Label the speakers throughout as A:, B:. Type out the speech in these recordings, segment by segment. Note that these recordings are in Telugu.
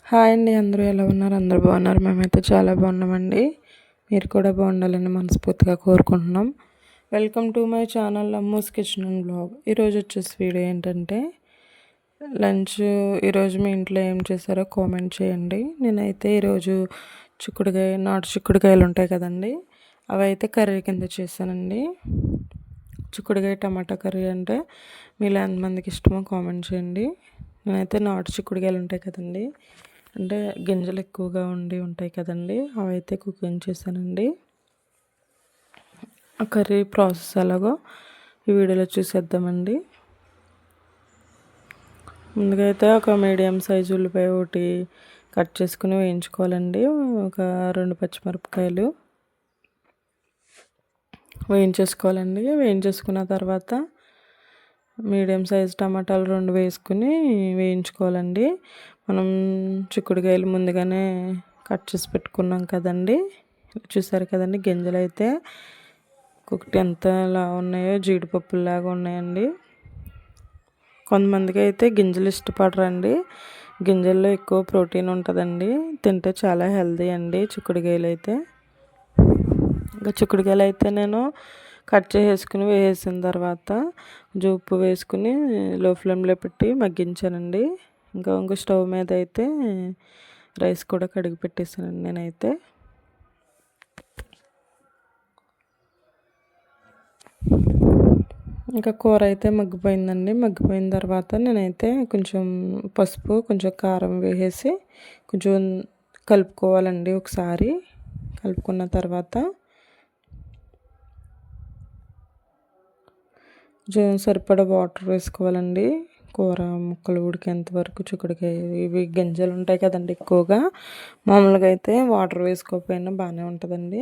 A: హాయ్ అండి, అందరూ ఎలా ఉన్నారు? అందరూ బాగున్నారు. మేమైతే చాలా బాగున్నామండి. మీరు కూడా బాగుండాలని మనస్ఫూర్తిగా కోరుకుంటున్నాం. Welcome to my channel Ammu's kitchen and blog. ఈరోజు వచ్చేసి వీడియో ఏంటంటే లంచ్. ఈరోజు మీ ఇంట్లో ఏం చేశారో కామెంట్ చేయండి. నేనైతే ఈరోజు నాటు చిక్కుడుకాయలు ఉంటాయి కదండి, అవి అయితే కర్రీ కింద చేశానండి. చిక్కుడుకాయ టమాటా కర్రీ అంటే మీలో ఎంతమందికి ఇష్టమో కామెంట్ చేయండి. నేనైతే నాటు చిక్కుడుకాయలు ఉంటాయి కదండి, అంటే గింజలు ఎక్కువగా ఉంటాయి కదండి, అవి అయితే కుకింగ్ చేశానండి. ఆ కర్రీ ప్రాసెస్ ఎలాగో ఈ వీడియోలో చూసేద్దామండి. ముందుగా అయితే ఒక మీడియం సైజు ఉల్లిపాయ ఒకటి కట్ చేసుకుని వేయించుకోవాలండి. ఒక 2 పచ్చిమిరపకాయలు వేయించేసుకోవాలండి. వేయించేసుకున్న తర్వాత మీడియం సైజ్ టమాటాలు 2 వేసుకుని వేయించుకోవాలండి. మనం చిక్కుడుకాయలు ముందుగానే కట్ చేసి పెట్టుకున్నాం కదండి, చూసారు కదండి. గింజలు అయితే ఒకటి ఎంతలా ఉన్నాయో జీడిపప్పులాగా ఉన్నాయండి. కొంతమందికి అయితే గింజలు ఇష్టపడరండి. గింజల్లో ఎక్కువ ప్రోటీన్ ఉంటుందండి, తింటే చాలా హెల్తీ అండి చిక్కుడుకాయలు అయితే. ఇంకా చిక్కుడుకాయలు అయితే నేను కట్ చేసేసుకుని వేసేసిన తర్వాత ఉప్పు వేసుకుని లో ఫ్లేమ్లో పెట్టి మగ్గించానండి. ఇంకో స్టవ్ మీద అయితే రైస్ కూడా కడిగి పెట్టేసానండి నేనైతే. ఇంకా కూర అయితే మగ్గిపోయిందండి. మగ్గిపోయిన తర్వాత నేనైతే కొంచెం పసుపు, కొంచెం కారం వేసేసి కొంచెం కలుపుకోవాలండి. ఒకసారి కలుపుకున్న తర్వాత సరిపడా వాటర్ వేసుకోవాలండి. కూర ముక్కలు ఉడికేంత వరకు చిక్కుడుకాయ ఇవి గింజలు ఉంటాయి కదండి, ఎక్కువగా మామూలుగా అయితే వాటర్ వేసుకోకపోయినా బాగానే ఉంటుందండి,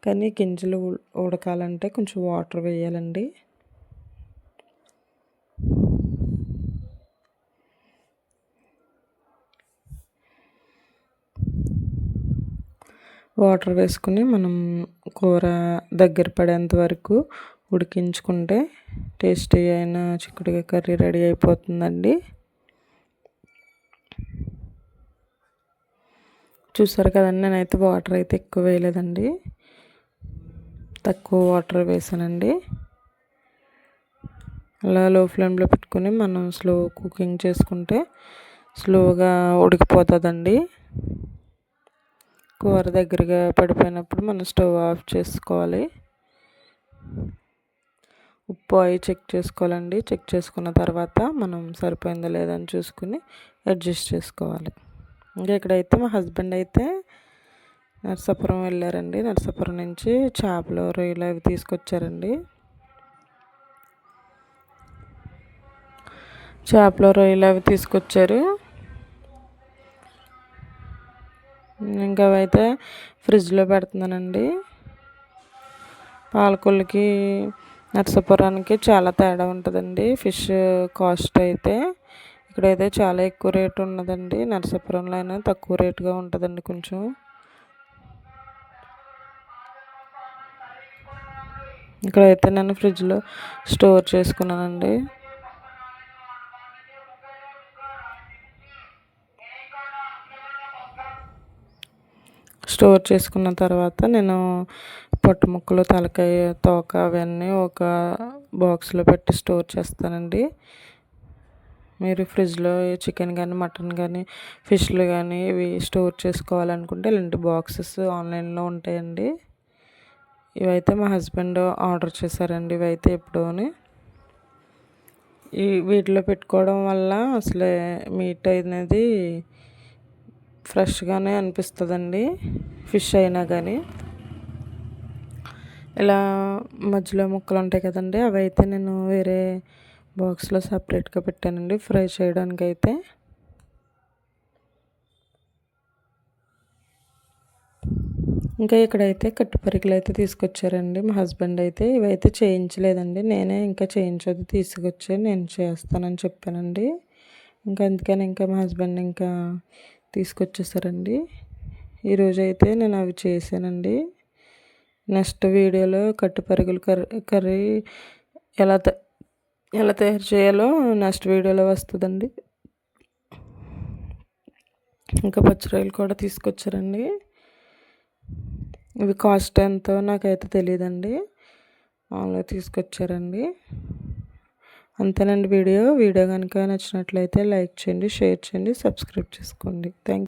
A: కానీ గింజలు ఉడకాలంటే కొంచెం వాటర్ వేయాలండి. వాటర్ వేసుకుని మనం కూర దగ్గర పడేంత వరకు ఉడికించుకుంటే టేస్టీ అయిన చిక్కుడుకాయ కర్రీ రెడీ అయిపోతుందండి. చూసారు కదండి, నేనైతే వాటర్ అయితే ఎక్కువ వేయలేదండి, తక్కువ వాటర్ వేసానండి. అలా లో ఫ్లేమ్లో పెట్టుకుని మనం స్లో కుకింగ్ చేసుకుంటే స్లోగా ఉడికిపోతుందండి. కూర దగ్గరగా పడిపోయినప్పుడు మనం స్టవ్ ఆఫ్ చేసుకోవాలి. ఉప్పు అవి చెక్ చేసుకోవాలండి. చెక్ చేసుకున్న తర్వాత మనం సరిపోయిందా లేదా అని చూసుకుని అడ్జస్ట్ చేసుకోవాలి. ఇంకా ఇక్కడైతే మా హస్బెండ్ అయితే నరసాపురం వెళ్ళారండి. నరసాపురం నుంచి చేపలు, రొయ్యలు అవి తీసుకొచ్చారండి. చేపలు, రొయ్యలు అవి తీసుకొచ్చారు. ఇంకా అవైతే ఫ్రిడ్జ్లో పెడుతున్నానండి. పాలకొల్లుకి నరసాపురానికి చాలా తేడా ఉంటుందండి ఫిష్ కాస్ట్ అయితే. ఇక్కడైతే చాలా ఎక్కువ రేటు ఉన్నదండి, నరసాపురంలో అయినా తక్కువ రేటుగా ఉంటుందండి కొంచెం. ఇక్కడైతే నేను ఫ్రిడ్జ్లో స్టోర్ చేసుకున్నానండి. స్టోర్ చేసుకున్న తర్వాత నేను పొట్టు ముక్కలు, తలకాయ, తోక అవన్నీ ఒక బాక్స్లో పెట్టి స్టోర్ చేస్తానండి. మీరు ఫ్రిడ్జ్లో చికెన్ కానీ, మటన్ కానీ, ఫిష్లు కానీ ఇవి స్టోర్ చేసుకోవాలనుకుంటే ఇలాంటి బాక్సెస్ ఆన్లైన్లో ఉంటాయండి. ఇవైతే మా హస్బెండ్ ఆర్డర్ చేశారండి. ఇవైతే ఎప్పుడోని వీటిలో పెట్టుకోవడం వల్ల అసలే మీట్ అనేది ఫ్రెష్గానే అనిపిస్తుందండి, ఫిష్ అయినా కానీ. ఇలా మధ్యలో ముక్కలు ఉంటాయి కదండి, అవి అయితే నేను వేరే బాక్స్లో సపరేట్గా పెట్టానండి ఫ్రై చేయడానికి అయితే. ఇంకా ఇక్కడైతే కట్టుపరికలు అయితే తీసుకొచ్చారండి మా హస్బెండ్ అయితే. ఇవైతే చేయించలేదండి, నేనే ఇంకా చేయించొద్దు తీసుకొచ్చి నేను చేస్తానని చెప్పానండి. ఇంకా అందుకని ఇంకా మా హస్బెండ్ ఇంకా తీసుకొచ్చేసారండి. ఈరోజు అయితే నేను అవి చేశానండి. నెక్స్ట్ వీడియోలో కట్టుపరుగుల కర్రీ ఎలా ఎలా తయారు చేయాలో నెక్స్ట్ వీడియోలో వస్తుందండి. ఇంకా పచ్చిరొయ్యలు కూడా తీసుకొచ్చారండి. ఇవి కాస్ట్ ఎంతో నాకైతే తెలియదండి, మామూలుగా తీసుకొచ్చారండి. అంతేనండి వీడియో కనుక నచ్చినట్లయితే లైక్ చేయండి, షేర్ చేయండి, సబ్స్క్రైబ్ చేసుకోండి. థ్యాంక్